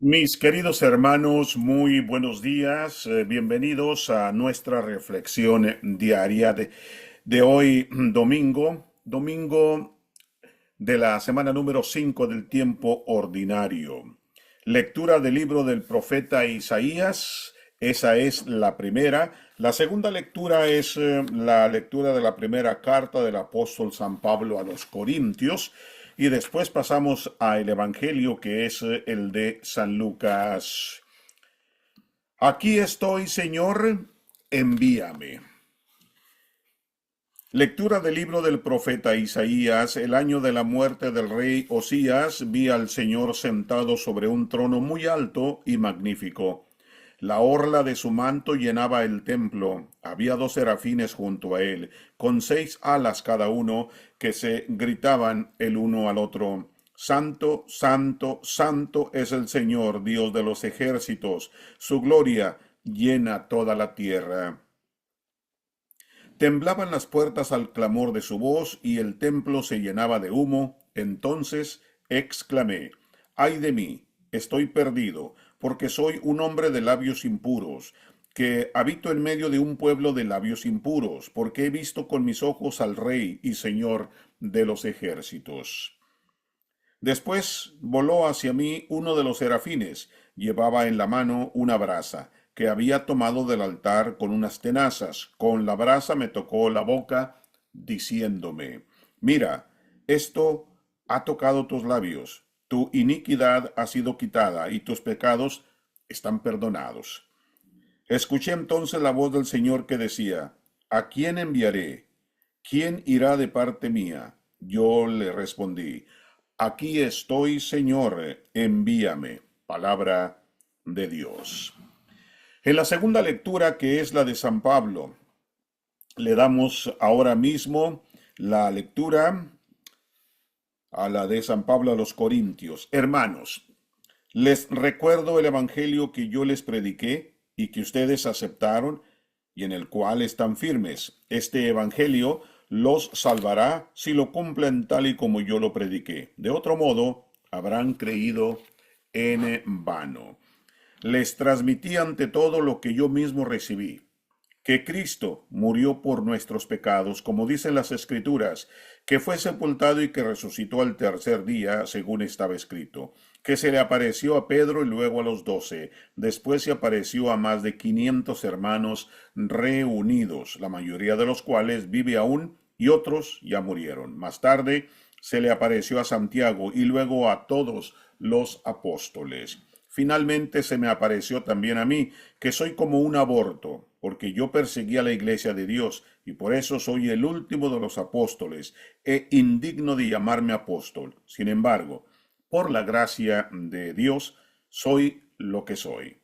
Mis queridos hermanos, muy buenos días. Bienvenidos a nuestra reflexión diaria de hoy, domingo de la semana número 5 del tiempo ordinario. Lectura del libro del profeta Isaías, esa es la primera. La segunda lectura es la lectura de la primera carta del apóstol San Pablo a los Corintios. Y después pasamos al Evangelio, que es el de San Lucas. Aquí estoy, Señor, envíame. Lectura del libro del profeta Isaías. El año de la muerte del rey Osías, vi al Señor sentado sobre un trono muy alto y magnífico. La orla de su manto llenaba el templo. Había dos serafines junto a él, con 6 alas cada uno, que se gritaban el uno al otro. Santo, santo, santo es el Señor, Dios de los ejércitos. Su gloria llena toda la tierra. Temblaban las puertas al clamor de su voz y el templo se llenaba de humo. Entonces exclamé, ay de mí, estoy perdido, porque soy un hombre de labios impuros, que habito en medio de un pueblo de labios impuros, porque he visto con mis ojos al Rey y Señor de los ejércitos. Después voló hacia mí uno de los serafines, llevaba en la mano una brasa, que había tomado del altar con unas tenazas. Con la brasa me tocó la boca, diciéndome, mira, esto ha tocado tus labios, tu iniquidad ha sido quitada y tus pecados están perdonados. Escuché entonces la voz del Señor que decía, ¿a quién enviaré? ¿Quién irá de parte mía? Yo le respondí, aquí estoy, Señor, envíame. Palabra de Dios. En la segunda lectura, que es la de San Pablo, le damos ahora mismo la lectura a la de San Pablo a los Corintios. Hermanos, les recuerdo el evangelio que yo les prediqué y que ustedes aceptaron y en el cual están firmes. Este evangelio los salvará si lo cumplen tal y como yo lo prediqué. De otro modo, habrán creído en vano. Les transmití ante todo lo que yo mismo recibí, que Cristo murió por nuestros pecados, como dicen las Escrituras, que fue sepultado y que resucitó al tercer día, según estaba escrito, que se le apareció a Pedro y luego a los 12, después se apareció a más de 500 hermanos reunidos, la mayoría de los cuales vive aún y otros ya murieron. Más tarde se le apareció a Santiago y luego a todos los apóstoles. Finalmente se me apareció también a mí, que soy como un aborto, porque yo perseguí a la iglesia de Dios, y por eso soy el último de los apóstoles, e indigno de llamarme apóstol. Sin embargo, por la gracia de Dios, soy lo que soy.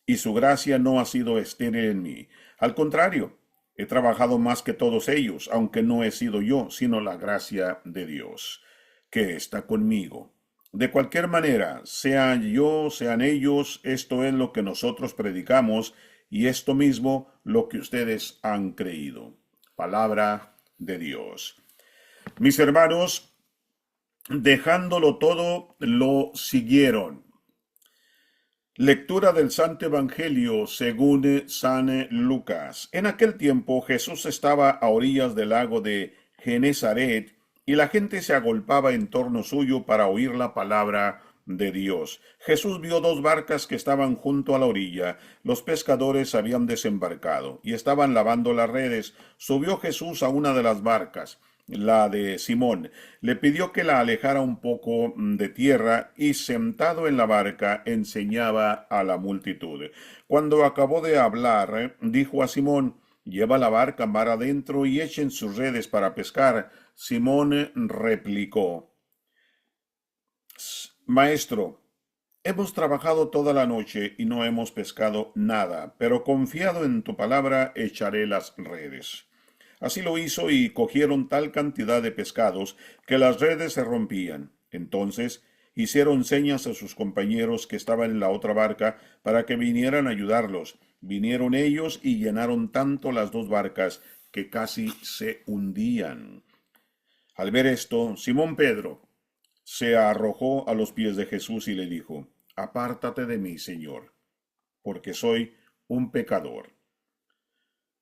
Y su gracia no ha sido estéril en mí. Al contrario, he trabajado más que todos ellos, aunque no he sido yo, sino la gracia de Dios, que está conmigo. De cualquier manera, sean yo, sean ellos, esto es lo que nosotros predicamos y esto mismo lo que ustedes han creído. Palabra de Dios. Mis hermanos, dejándolo todo, lo siguieron. Lectura del Santo Evangelio según San Lucas. En aquel tiempo Jesús estaba a orillas del lago de Genezaret y la gente se agolpaba en torno suyo para oír la palabra de Dios. Jesús vio dos barcas que estaban junto a la orilla. Los pescadores habían desembarcado y estaban lavando las redes. Subió Jesús a una de las barcas, la de Simón, le pidió que la alejara un poco de tierra y sentado en la barca enseñaba a la multitud. Cuando acabó de hablar, dijo a Simón, lleva la barca mar adentro y echen sus redes para pescar. Simón replicó, Maestro, hemos trabajado toda la noche y no hemos pescado nada, pero confiado en tu palabra echaré las redes. Así lo hizo y cogieron tal cantidad de pescados que las redes se rompían. Entonces hicieron señas a sus compañeros que estaban en la otra barca para que vinieran a ayudarlos. Vinieron ellos y llenaron tanto las dos barcas que casi se hundían. Al ver esto, Simón Pedro se arrojó a los pies de Jesús y le dijo, apártate de mí, Señor, porque soy un pecador.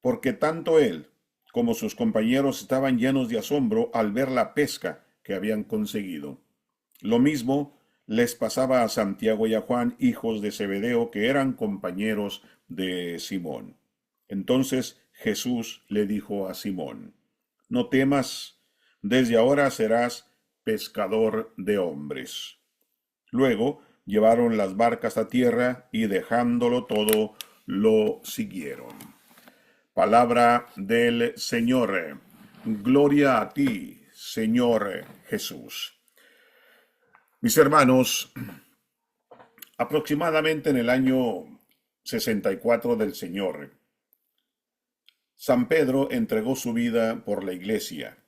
Porque tanto él como sus compañeros estaban llenos de asombro al ver la pesca que habían conseguido. Lo mismo les pasaba a Santiago y a Juan, hijos de Zebedeo, que eran compañeros de Simón. Entonces Jesús le dijo a Simón: No temas, desde ahora serás pescador de hombres. Luego llevaron las barcas a tierra y dejándolo todo, lo siguieron. Palabra del Señor. Gloria a ti, Señor Jesús. Mis hermanos, aproximadamente en el año 64 del Señor, San Pedro entregó su vida por la Iglesia.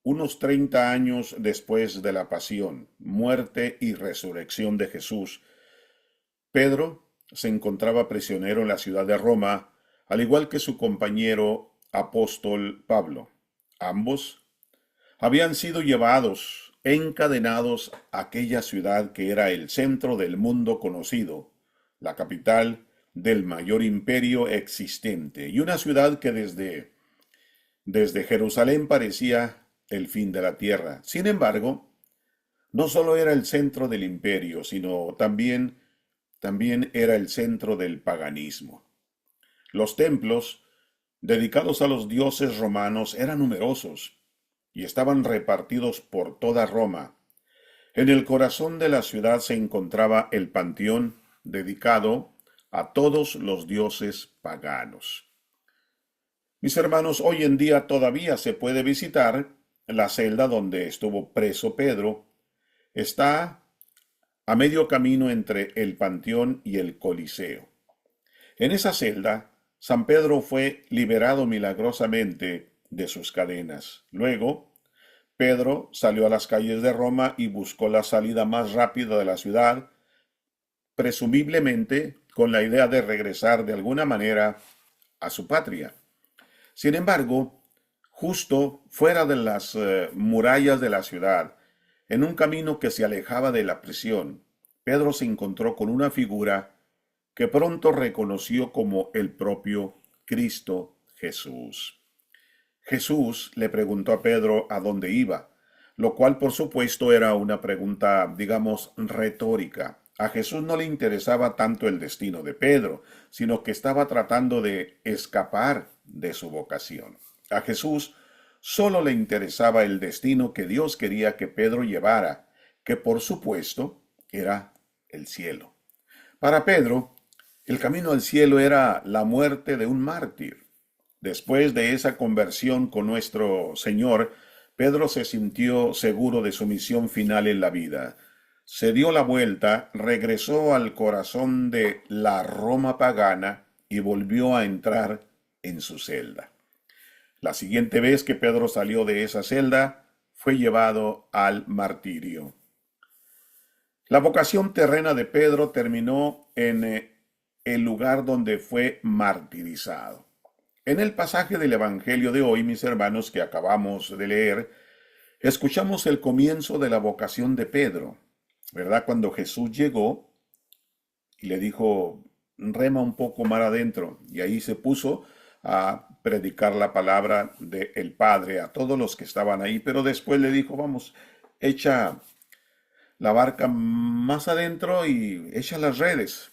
Unos 30 años después de la pasión, muerte y resurrección de Jesús, Pedro se encontraba prisionero en la ciudad de Roma, al igual que su compañero apóstol Pablo. Ambos habían sido llevados, encadenados a aquella ciudad que era el centro del mundo conocido, la capital del mayor imperio existente, y una ciudad que desde Jerusalén parecía el fin de la tierra. Sin embargo, no solo era el centro del imperio, sino también era el centro del paganismo. Los templos dedicados a los dioses romanos eran numerosos y estaban repartidos por toda Roma. En el corazón de la ciudad se encontraba el panteón dedicado a todos los dioses paganos. Mis hermanos, hoy en día todavía se puede visitar la celda donde estuvo preso Pedro. Está a medio camino entre el panteón y el Coliseo. En esa celda, San Pedro fue liberado milagrosamente de sus cadenas. Luego, Pedro salió a las calles de Roma y buscó la salida más rápida de la ciudad, presumiblemente con la idea de regresar de alguna manera a su patria. Sin embargo, justo fuera de las murallas de la ciudad, en un camino que se alejaba de la prisión, Pedro se encontró con una figura que pronto reconoció como el propio Cristo Jesús. Jesús le preguntó a Pedro a dónde iba, lo cual por supuesto era una pregunta, digamos, retórica. A Jesús no le interesaba tanto el destino de Pedro, sino que estaba tratando de escapar de su vocación. A Jesús solo le interesaba el destino que Dios quería que Pedro llevara, que por supuesto era el cielo. Para Pedro, el camino al cielo era la muerte de un mártir. Después de esa conversión con nuestro Señor, Pedro se sintió seguro de su misión final en la vida. Se dio la vuelta, regresó al corazón de la Roma pagana y volvió a entrar en su celda. La siguiente vez que Pedro salió de esa celda, fue llevado al martirio. La vocación terrena de Pedro terminó en el lugar donde fue martirizado. En el pasaje del Evangelio de hoy, mis hermanos, que acabamos de leer, escuchamos el comienzo de la vocación de Pedro, ¿verdad? Cuando Jesús llegó y le dijo, rema un poco mar adentro, y ahí se puso a predicar la palabra del Padre a todos los que estaban ahí, pero después le dijo, vamos, echa la barca más adentro y echa las redes.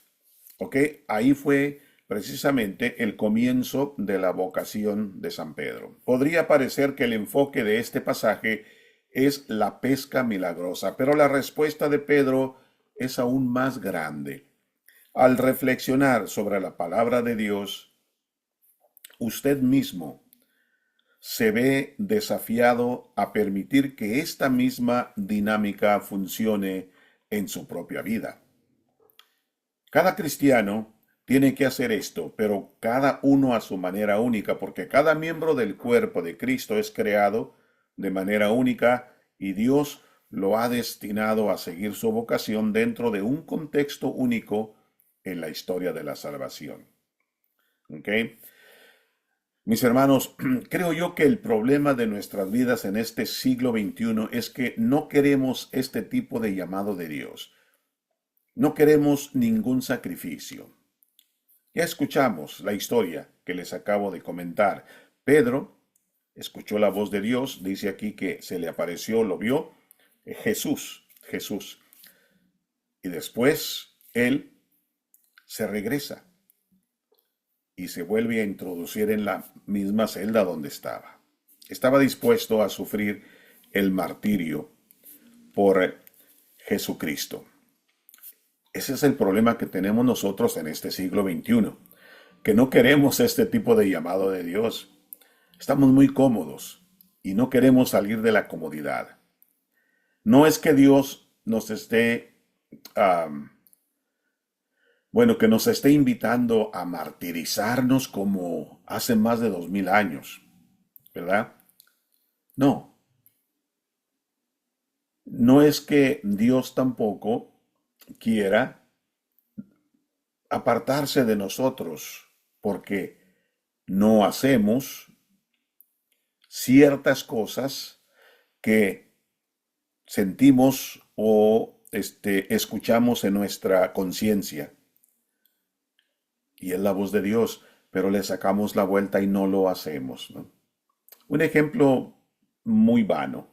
¿Ok? Ahí fue precisamente el comienzo de la vocación de San Pedro. Podría parecer que el enfoque de este pasaje es la pesca milagrosa, pero la respuesta de Pedro es aún más grande. Al reflexionar sobre la palabra de Dios, usted mismo se ve desafiado a permitir que esta misma dinámica funcione en su propia vida. Cada cristiano tiene que hacer esto, pero cada uno a su manera única, porque cada miembro del cuerpo de Cristo es creado de manera única y Dios lo ha destinado a seguir su vocación dentro de un contexto único en la historia de la salvación. ¿Ok? Mis hermanos, creo yo que el problema de nuestras vidas en este siglo XXI es que no queremos este tipo de llamado de Dios. No queremos ningún sacrificio. Ya escuchamos la historia que les acabo de comentar. Pedro escuchó la voz de Dios, dice aquí que se le apareció, lo vio, Jesús. Y después él se regresa y se vuelve a introducir en la misma celda donde estaba. Estaba dispuesto a sufrir el martirio por Jesucristo. Ese es el problema que tenemos nosotros en este siglo XXI, que no queremos este tipo de llamado de Dios. Estamos muy cómodos y no queremos salir de la comodidad. No es que Dios nos esté, que nos esté invitando a martirizarnos como hace más de 2000 años, ¿verdad? No, no es que Dios tampoco quiera apartarse de nosotros porque no hacemos ciertas cosas que sentimos o escuchamos en nuestra conciencia. Y es la voz de Dios, pero le sacamos la vuelta y no lo hacemos, ¿no? Un ejemplo muy vano.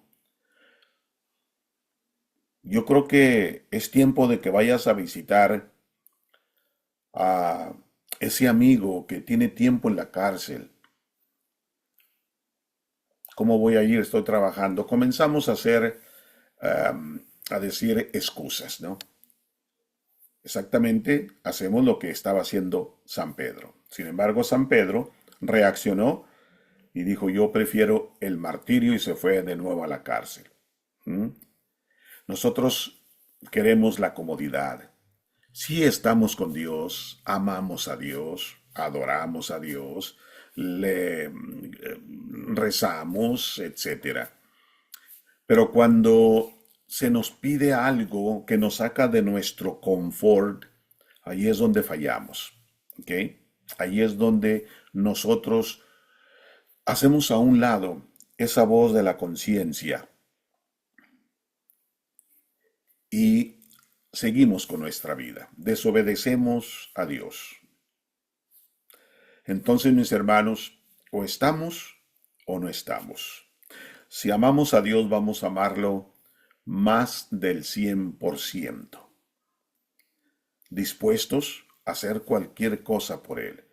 Yo creo que es tiempo de que vayas a visitar a ese amigo que tiene tiempo en la cárcel. ¿Cómo voy a ir? Estoy trabajando. Comenzamos a decir excusas, ¿no? Exactamente hacemos lo que estaba haciendo San Pedro. Sin embargo, San Pedro reaccionó y dijo, yo prefiero el martirio y se fue de nuevo a la cárcel. ¿Mm? Nosotros queremos la comodidad. Si estamos con Dios, amamos a Dios, adoramos a Dios, le rezamos, etcétera. Pero cuando se nos pide algo que nos saca de nuestro confort, ahí es donde fallamos, ¿ok? Ahí es donde nosotros hacemos a un lado esa voz de la conciencia y seguimos con nuestra vida, desobedecemos a Dios. Entonces, mis hermanos, o estamos o no estamos. Si amamos a Dios, vamos a amarlo más del 100%, dispuestos a hacer cualquier cosa por Él,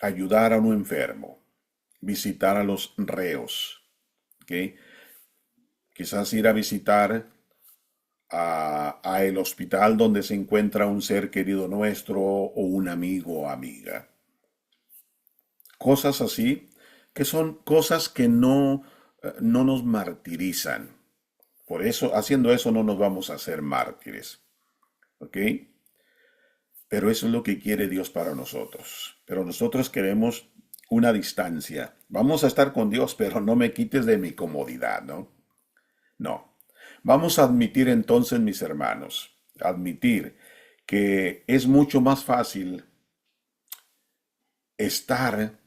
ayudar a un enfermo, visitar a los reos, ¿ok? Quizás ir a visitar a el hospital donde se encuentra un ser querido nuestro o un amigo o amiga. Cosas así, que son cosas que no nos martirizan. Por eso, haciendo eso no nos vamos a hacer mártires. ¿Ok? Pero eso es lo que quiere Dios para nosotros. Pero nosotros queremos una distancia. Vamos a estar con Dios, pero no me quites de mi comodidad, ¿no? No. Vamos a admitir entonces, mis hermanos, admitir que es mucho más fácil estar,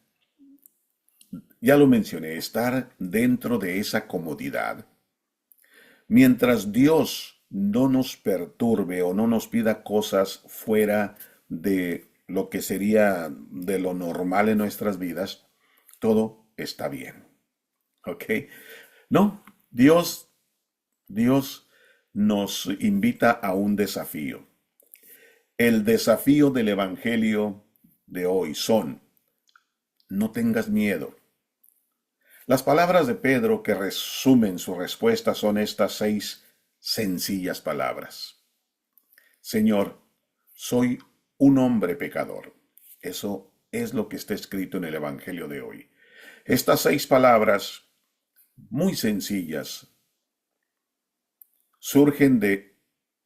ya lo mencioné, estar dentro de esa comodidad. Mientras Dios no nos perturbe o no nos pida cosas fuera de lo que sería de lo normal en nuestras vidas, todo está bien. ¿Ok? No, Dios nos invita a un desafío. El desafío del Evangelio de hoy son, no tengas miedo. Las palabras de Pedro que resumen su respuesta son estas 6 sencillas palabras. Señor, soy un hombre pecador. Eso es lo que está escrito en el Evangelio de hoy. Estas 6 palabras, muy sencillas, surgen de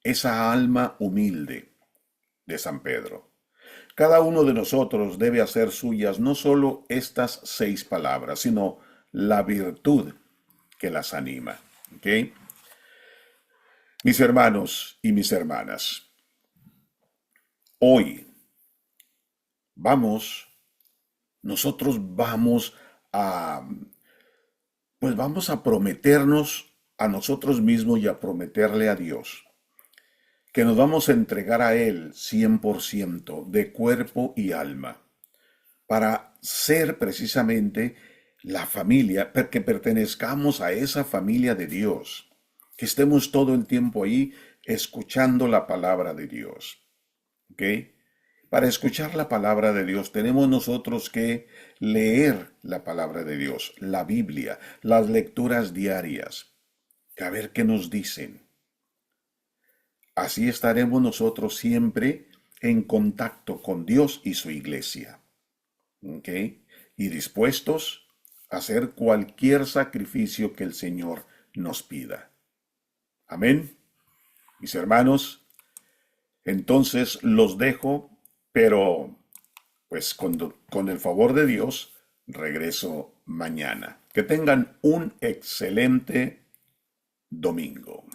esa alma humilde de San Pedro. Cada uno de nosotros debe hacer suyas no solo estas 6 palabras, sino la virtud que las anima. ¿Ok? Mis hermanos y mis hermanas, hoy vamos, nosotros vamos a, pues vamos a prometernos a nosotros mismos y a prometerle a Dios que nos vamos a entregar a Él 100% de cuerpo y alma, para ser precisamente la familia, que pertenezcamos a esa familia de Dios, que estemos todo el tiempo ahí escuchando la palabra de Dios. ¿Ok? Para escuchar la palabra de Dios tenemos nosotros que leer la palabra de Dios, la Biblia, las lecturas diarias, a ver qué nos dicen. Así estaremos nosotros siempre en contacto con Dios y su iglesia. ¿Ok? Y dispuestos a hacer cualquier sacrificio que el Señor nos pida. Amén. Mis hermanos, entonces los dejo, pero pues con el favor de Dios regreso mañana. Que tengan un excelente domingo.